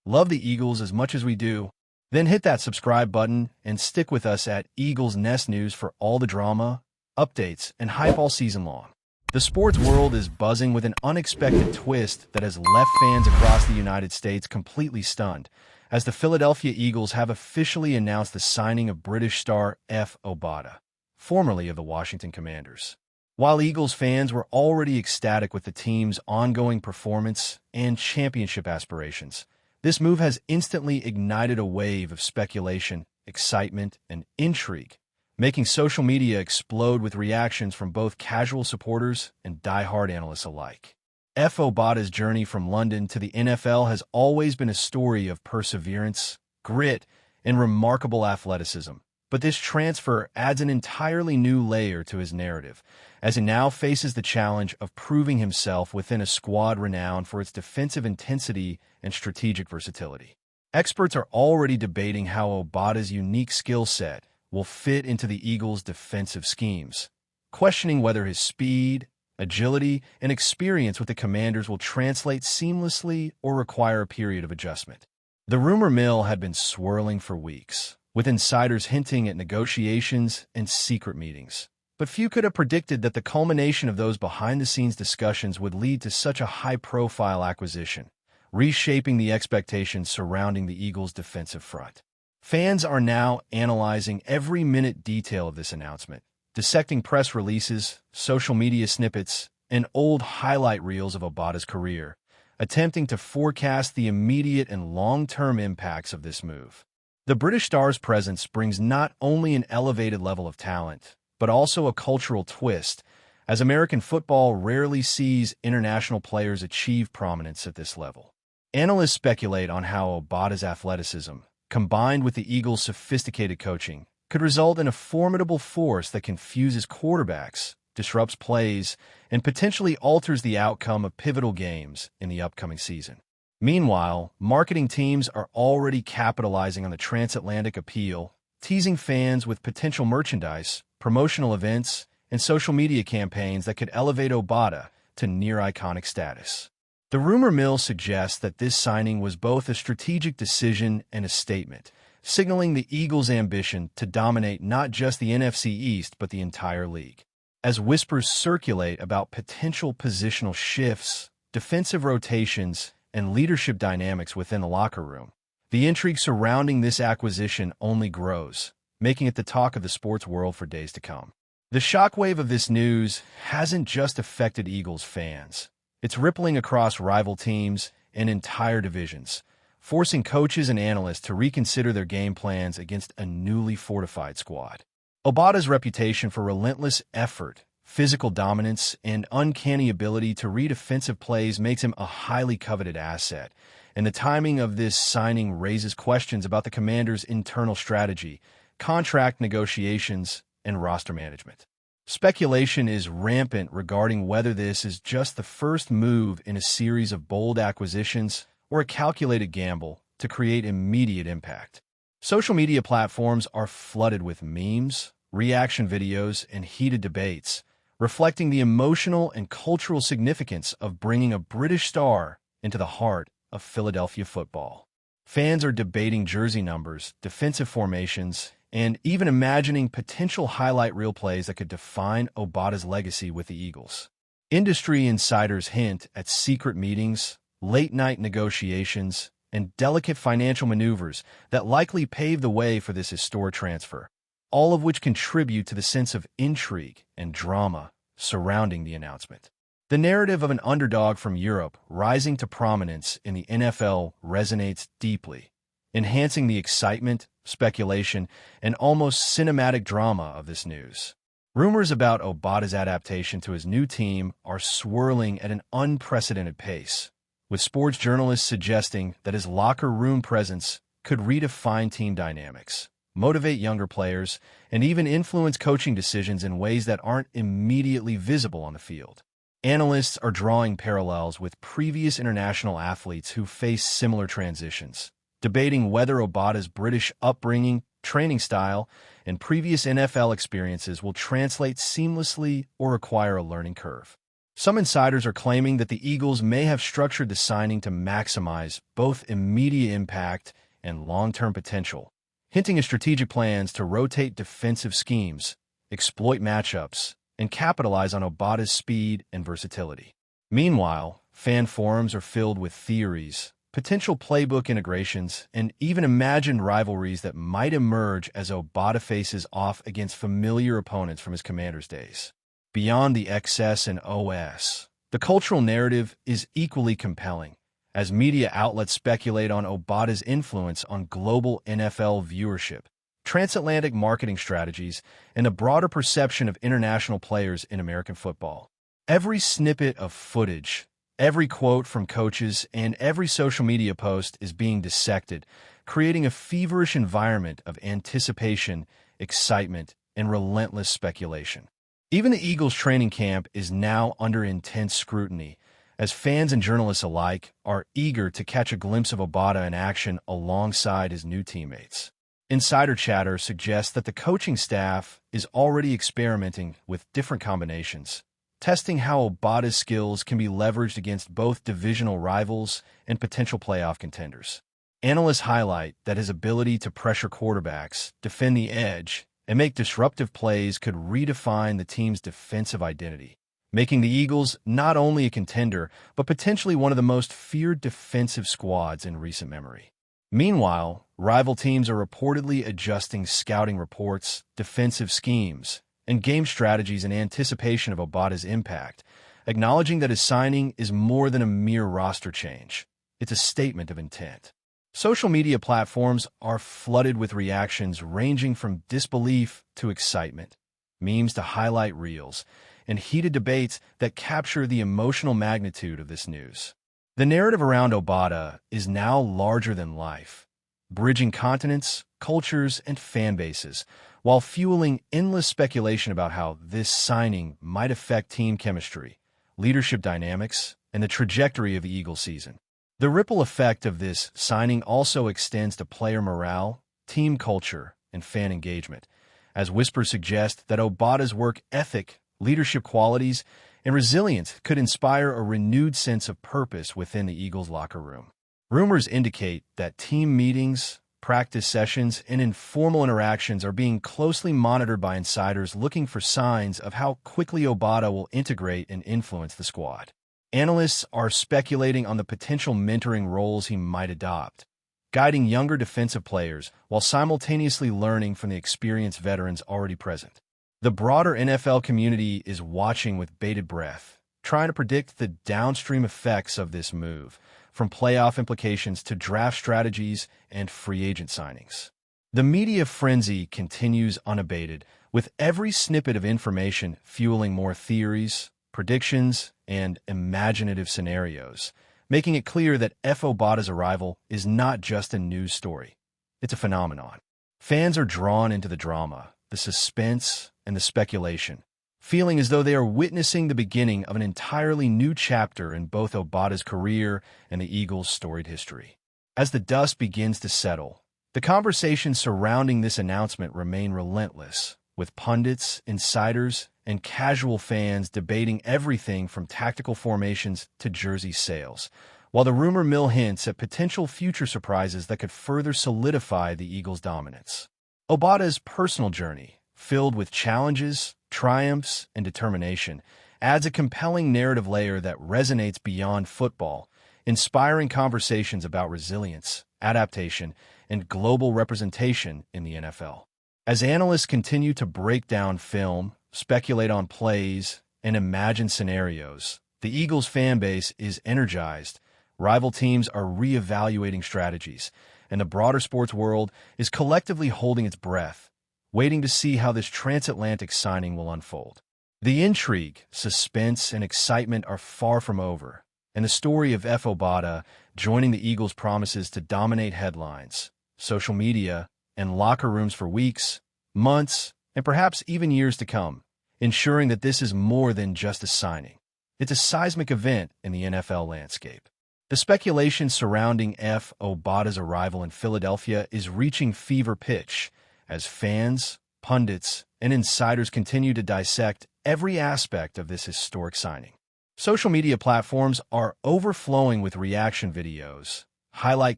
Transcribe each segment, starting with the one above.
Love the Eagles as much as we do? Then hit that subscribe button and stick with us at Eagles Nest News for all the drama, updates, and hype all season long. The sports world is buzzing with an unexpected twist that has left fans across the United States completely stunned, as the Philadelphia Eagles have officially announced the signing of British star EFE Obada, formerly of the Washington Commanders. While Eagles fans were already ecstatic with the team's ongoing performance and championship aspirations, this move has instantly ignited a wave of speculation, excitement, and intrigue, making social media explode with reactions from both casual supporters and die-hard analysts alike. EFE Obada's journey from London to the NFL has always been a story of perseverance, grit, and remarkable athleticism. But this transfer adds an entirely new layer to his narrative, as he now faces the challenge of proving himself within a squad renowned for its defensive intensity and strategic versatility. Experts are already debating how Obada's unique skill set will fit into the Eagles' defensive schemes, questioning whether his speed, agility, and experience with the Commanders will translate seamlessly or require a period of adjustment. The rumor mill had been swirling for weeks, with insiders hinting at negotiations and secret meetings. But few could have predicted that the culmination of those behind-the-scenes discussions would lead to such a high-profile acquisition, reshaping the expectations surrounding the Eagles' defensive front. Fans are now analyzing every minute detail of this announcement, dissecting press releases, social media snippets, and old highlight reels of Obada's career, attempting to forecast the immediate and long-term impacts of this move. The British star's presence brings not only an elevated level of talent, but also a cultural twist, as American football rarely sees international players achieve prominence at this level. Analysts speculate on how Obada's athleticism, combined with the Eagles' sophisticated coaching, could result in a formidable force that confuses quarterbacks, disrupts plays, and potentially alters the outcome of pivotal games in the upcoming season. Meanwhile, marketing teams are already capitalizing on the transatlantic appeal, teasing fans with potential merchandise, promotional events, and social media campaigns that could elevate Obada to near-iconic status. The rumor mill suggests that this signing was both a strategic decision and a statement, signaling the Eagles' ambition to dominate not just the NFC East but the entire league. As whispers circulate about potential positional shifts, defensive rotations, and leadership dynamics within the locker room, the intrigue surrounding this acquisition only grows, making it the talk of the sports world for days to come. The shockwave of this news hasn't just affected Eagles fans. It's rippling across rival teams and entire divisions, forcing coaches and analysts to reconsider their game plans against a newly fortified squad. Obada's reputation for relentless effort, physical dominance, and uncanny ability to read offensive plays makes him a highly coveted asset, and the timing of this signing raises questions about the Commanders' internal strategy, contract negotiations, and roster management. Speculation is rampant regarding whether this is just the first move in a series of bold acquisitions or a calculated gamble to create immediate impact. Social media platforms are flooded with memes, reaction videos, and heated debates, reflecting the emotional and cultural significance of bringing a British star into the heart of Philadelphia football. Fans are debating jersey numbers, defensive formations, and even imagining potential highlight reel plays that could define Obada's legacy with the Eagles. Industry insiders hint at secret meetings, late-night negotiations, and delicate financial maneuvers that likely pave the way for this historic transfer, all of which contribute to the sense of intrigue and drama surrounding the announcement. The narrative of an underdog from Europe rising to prominence in the NFL resonates deeply, enhancing the excitement, speculation, and almost cinematic drama of this news. Rumors about Obada's adaptation to his new team are swirling at an unprecedented pace, with sports journalists suggesting that his locker room presence could redefine team dynamics, motivate younger players, and even influence coaching decisions in ways that aren't immediately visible on the field. Analysts are drawing parallels with previous international athletes who faced similar transitions, debating whether Obada's British upbringing, training style, and previous NFL experiences will translate seamlessly or require a learning curve. Some insiders are claiming that the Eagles may have structured the signing to maximize both immediate impact and long-term potential, hinting at strategic plans to rotate defensive schemes, exploit matchups, and capitalize on Obada's speed and versatility. Meanwhile, fan forums are filled with theories, potential playbook integrations, and even imagined rivalries that might emerge as Obada faces off against familiar opponents from his Commanders days. Beyond the XS and OS, the cultural narrative is equally compelling, as media outlets speculate on Obada's influence on global NFL viewership, transatlantic marketing strategies, and a broader perception of international players in American football. Every snippet of footage, every quote from coaches, and every social media post is being dissected, creating a feverish environment of anticipation, excitement, and relentless speculation. Even the Eagles' training camp is now under intense scrutiny, as fans and journalists alike are eager to catch a glimpse of Obada in action alongside his new teammates. Insider chatter suggests that the coaching staff is already experimenting with different combinations, testing how Obada's skills can be leveraged against both divisional rivals and potential playoff contenders. Analysts highlight that his ability to pressure quarterbacks, defend the edge, and make disruptive plays could redefine the team's defensive identity, making the Eagles not only a contender, but potentially one of the most feared defensive squads in recent memory. Meanwhile, rival teams are reportedly adjusting scouting reports, defensive schemes, and game strategies in anticipation of Obada's impact, acknowledging that his signing is more than a mere roster change. It's a statement of intent. Social media platforms are flooded with reactions ranging from disbelief to excitement, memes to highlight reels, and heated debates that capture the emotional magnitude of this news. The narrative around Obada is now larger than life, bridging continents, cultures, and fan bases, while fueling endless speculation about how this signing might affect team chemistry, leadership dynamics, and the trajectory of the Eagles season. The ripple effect of this signing also extends to player morale, team culture, and fan engagement, as whispers suggest that Obada's work ethic, leadership qualities, and resilience could inspire a renewed sense of purpose within the Eagles' locker room. Rumors indicate that team meetings, practice sessions, and informal interactions are being closely monitored by insiders looking for signs of how quickly Obada will integrate and influence the squad. Analysts are speculating on the potential mentoring roles he might adopt, guiding younger defensive players while simultaneously learning from the experienced veterans already present. The broader NFL community is watching with bated breath, trying to predict the downstream effects of this move, from playoff implications to draft strategies and free agent signings. The media frenzy continues unabated, with every snippet of information fueling more theories, predictions, and imaginative scenarios, making it clear that Obada's arrival is not just a news story. It's a phenomenon. Fans are drawn into the drama, the suspense, and the speculation, feeling as though they are witnessing the beginning of an entirely new chapter in both Obada's career and the Eagles' storied history. As the dust begins to settle, the conversations surrounding this announcement remain relentless, with pundits, insiders, and casual fans debating everything from tactical formations to jersey sales, while the rumor mill hints at potential future surprises that could further solidify the Eagles' dominance. Obada's personal journey, filled with challenges, triumphs, and determination, adds a compelling narrative layer that resonates beyond football, inspiring conversations about resilience, adaptation, and global representation in the NFL. As analysts continue to break down film, speculate on plays, and imagine scenarios, the Eagles fan base is energized, rival teams are reevaluating strategies, and the broader sports world is collectively holding its breath, waiting to see how this transatlantic signing will unfold. The intrigue, suspense, and excitement are far from over, and the story of Obada joining the Eagles promises to dominate headlines, social media, and locker rooms for weeks, months, and perhaps even years to come, ensuring that this is more than just a signing. It's a seismic event in the NFL landscape. The speculation surrounding Obada's arrival in Philadelphia is reaching fever pitch as fans, pundits, and insiders continue to dissect every aspect of this historic signing. Social media platforms are overflowing with reaction videos, highlight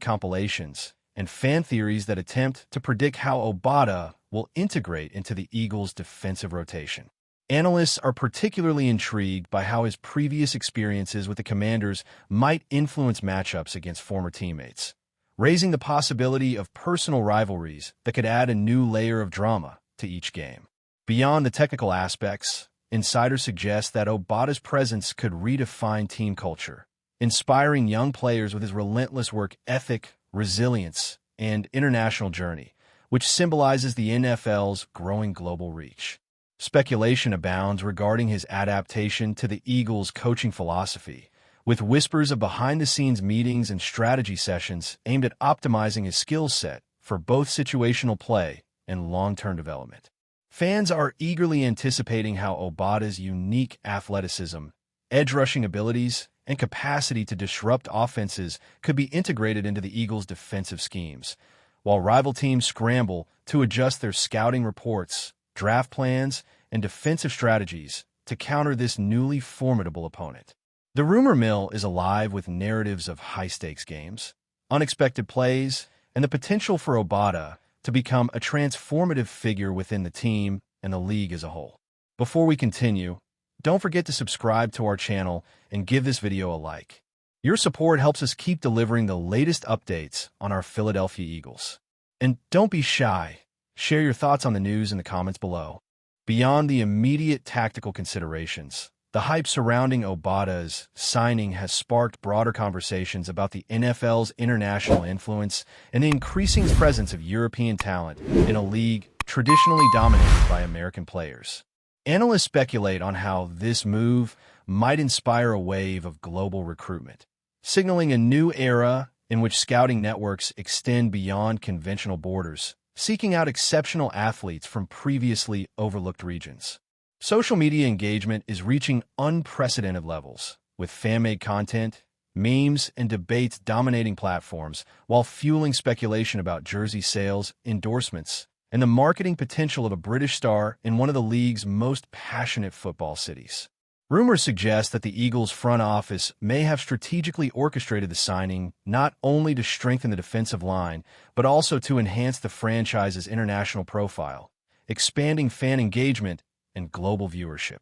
compilations, and fan theories that attempt to predict how Obada will integrate into the Eagles' defensive rotation. Analysts are particularly intrigued by how his previous experiences with the Commanders might influence matchups against former teammates, raising the possibility of personal rivalries that could add a new layer of drama to each game. Beyond the technical aspects, insiders suggest that Obada's presence could redefine team culture, inspiring young players with his relentless work ethic, resilience, and international journey, which symbolizes the NFL's growing global reach. Speculation abounds regarding his adaptation to the Eagles' coaching philosophy, with whispers of behind-the-scenes meetings and strategy sessions aimed at optimizing his skill set for both situational play and long-term development. Fans are eagerly anticipating how Obada's unique athleticism, edge-rushing abilities, and capacity to disrupt offenses could be integrated into the Eagles' defensive schemes, while rival teams scramble to adjust their scouting reports, draft plans, and defensive strategies to counter this newly formidable opponent. The rumor mill is alive with narratives of high-stakes games, unexpected plays, and the potential for Obada to become a transformative figure within the team and the league as a whole. Before we continue, don't forget to subscribe to our channel and give this video a like. Your support helps us keep delivering the latest updates on our Philadelphia Eagles. And don't be shy. Share your thoughts on the news in the comments below. Beyond the immediate tactical considerations, the hype surrounding Obada's signing has sparked broader conversations about the NFL's international influence and the increasing presence of European talent in a league traditionally dominated by American players. Analysts speculate on how this move might inspire a wave of global recruitment, signaling a new era in which scouting networks extend beyond conventional borders, seeking out exceptional athletes from previously overlooked regions. Social media engagement is reaching unprecedented levels, with fan-made content, memes, and debates dominating platforms, while fueling speculation about jersey sales, endorsements, and the marketing potential of a British star in one of the league's most passionate football cities. Rumors suggest that the Eagles' front office may have strategically orchestrated the signing not only to strengthen the defensive line, but also to enhance the franchise's international profile, expanding fan engagement and global viewership.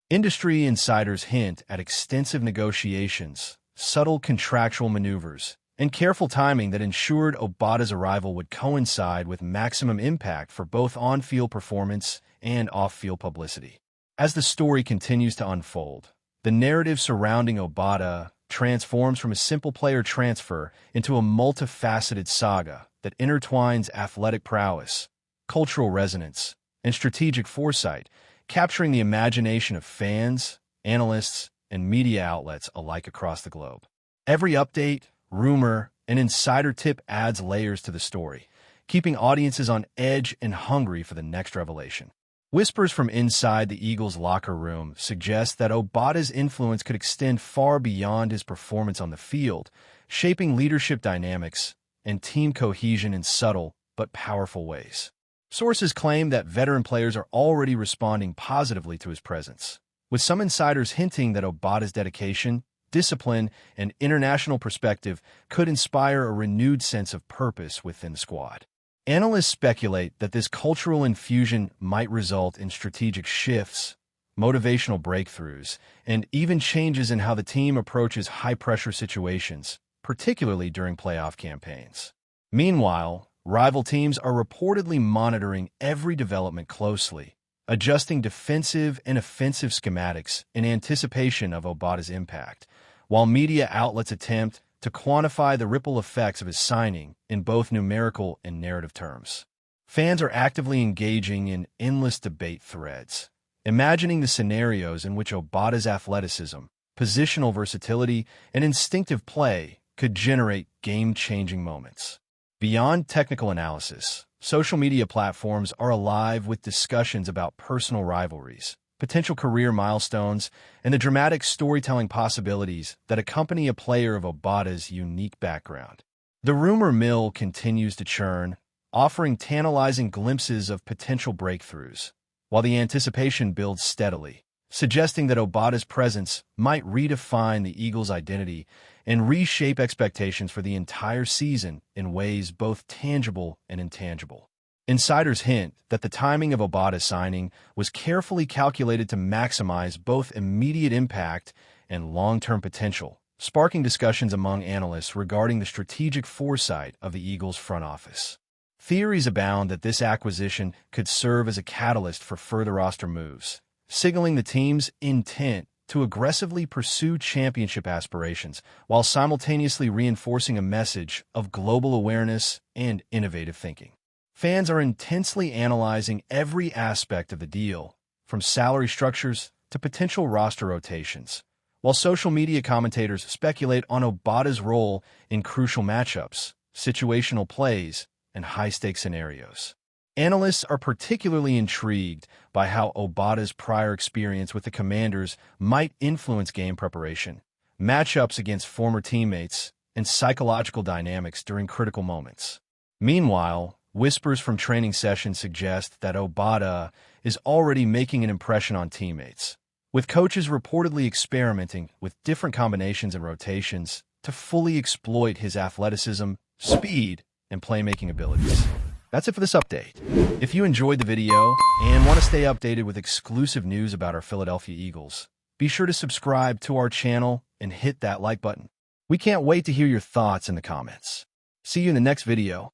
Industry insiders hint at extensive negotiations, subtle contractual maneuvers, and careful timing that ensured Obada's arrival would coincide with maximum impact for both on-field performance and off-field publicity. As the story continues to unfold, the narrative surrounding Obada transforms from a simple player transfer into a multifaceted saga that intertwines athletic prowess, cultural resonance, and strategic foresight, capturing the imagination of fans, analysts, and media outlets alike across the globe. Every update, rumor, and insider tip adds layers to the story, keeping audiences on edge and hungry for the next revelation. Whispers from inside the Eagles' locker room suggest that Obada's influence could extend far beyond his performance on the field, shaping leadership dynamics and team cohesion in subtle but powerful ways. Sources claim that veteran players are already responding positively to his presence, with some insiders hinting that Obada's dedication, discipline, and international perspective could inspire a renewed sense of purpose within the squad. Analysts speculate that this cultural infusion might result in strategic shifts, motivational breakthroughs, and even changes in how the team approaches high-pressure situations, particularly during playoff campaigns. Meanwhile, rival teams are reportedly monitoring every development closely, adjusting defensive and offensive schematics in anticipation of Obada's impact, while media outlets attempt to quantify the ripple effects of his signing in both numerical and narrative terms. Fans are actively engaging in endless debate threads, imagining the scenarios in which Obada's athleticism, positional versatility, and instinctive play could generate game-changing moments. Beyond technical analysis, social media platforms are alive with discussions about personal rivalries, potential career milestones, and the dramatic storytelling possibilities that accompany a player of Obada's unique background. The rumor mill continues to churn, offering tantalizing glimpses of potential breakthroughs, while the anticipation builds steadily, suggesting that Obada's presence might redefine the Eagles' identity and reshape expectations for the entire season in ways both tangible and intangible. Insiders hint that the timing of Obada's signing was carefully calculated to maximize both immediate impact and long-term potential, sparking discussions among analysts regarding the strategic foresight of the Eagles' front office. Theories abound that this acquisition could serve as a catalyst for further roster moves, signaling the team's intent to aggressively pursue championship aspirations while simultaneously reinforcing a message of global awareness and innovative thinking. Fans are intensely analyzing every aspect of the deal, from salary structures to potential roster rotations, while social media commentators speculate on Obada's role in crucial matchups, situational plays, and high-stakes scenarios. Analysts are particularly intrigued by how Obada's prior experience with the Commanders might influence game preparation, matchups against former teammates, and psychological dynamics during critical moments. Meanwhile, whispers from training sessions suggest that Obada is already making an impression on teammates, with coaches reportedly experimenting with different combinations and rotations to fully exploit his athleticism, speed, and playmaking abilities. That's it for this update. If you enjoyed the video and want to stay updated with exclusive news about our Philadelphia Eagles, be sure to subscribe to our channel and hit that like button. We can't wait to hear your thoughts in the comments. See you in the next video.